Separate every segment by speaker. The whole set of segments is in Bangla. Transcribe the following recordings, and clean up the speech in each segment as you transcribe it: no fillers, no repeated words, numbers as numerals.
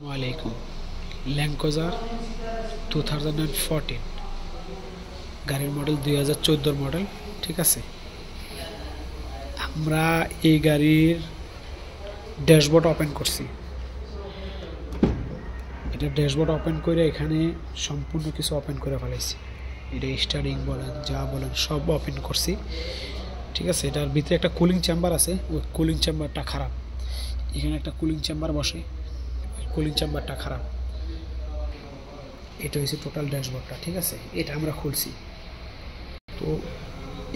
Speaker 1: वालेकुम ল্যান্ডক্রুজার 2014 গাড়ির মডেল 2014 মডেল। ঠিক আছে, আমরা এই গাড়ির ড্যাশবোর্ড ওপেন করছি। এটা ড্যাশবোর্ড ওপেন করে এখানে সম্পূর্ণ কিছু ওপেন করে ফেলাইছি। এটা স্টারিং বলেন যা বলেন সব ওপেন করছি। ঠিক আছে, এটার ভিতরে একটা কুলিং চেম্বার আছে, ওই কুলিং চেম্বারটা খারাপ। এখানে একটা কুলিং চেম্বার বসে, কুলিং চেম্বারটা খারাপ। এটা হচ্ছে টোটাল ড্যাশবোর্ডটা। ঠিক আছে, এটা আমরা খুলছি। তো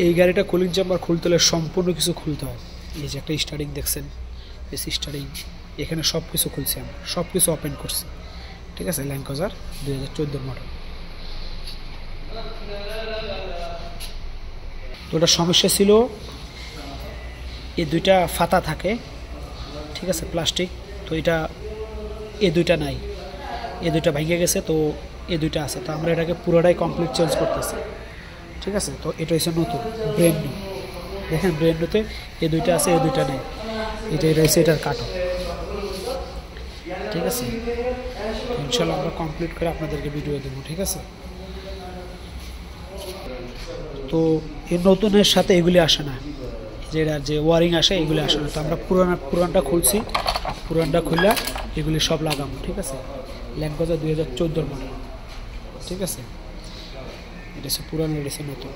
Speaker 1: এই গাড়িটা কুলিং চেম্বার খুলতে হলে সম্পূর্ণ কিছু খুলতে হয়। এই যে একটা স্টারিং দেখছেন, এসি স্টারিং, এখানে সব কিছু খুলছি, আমরা সব কিছু ওপেন করছি। ঠিক আছে, ল্যান্ডক্রুজার 2014 মডেল। তো ওটা সমস্যা ছিল, এই দুইটা ফাতা থাকে। ঠিক আছে, প্লাস্টিক। তো এটা এই দুইটা নাই, এই দুইটা ভেঙে গেছে, তো এই দুইটা আছে। তো আমরা এটাকে পুরোটাই কমপ্লিট চেঞ্জ করতেছি। ঠিক আছে, তো এটা হচ্ছে নতুন ব্র্যান্ড নিউ। দেখেন ব্র্যান্ড নিউতে এই দুইটা আছে, এই দুইটা নেই। এটা হচ্ছে এটার কাটো। ঠিক আছে, ইনশাল্লাহ আমরা কমপ্লিট করে আপনাদেরকে ভিডিও দেবো। ঠিক আছে, তো এই নতুনের সাথে এগুলি আসে না, যেটা যে ওয়ারিং আসে এগুলি আসে না। তো আমরা পুরানটা খুলছি, পুরানটা খুলে এগুলি সব লাগাবো। ঠিক আছে, ল্যান্ডক্রুজার 2014 মডেল। ঠিক আছে, এটা হচ্ছে পুরানো, এটা হচ্ছে নতুন।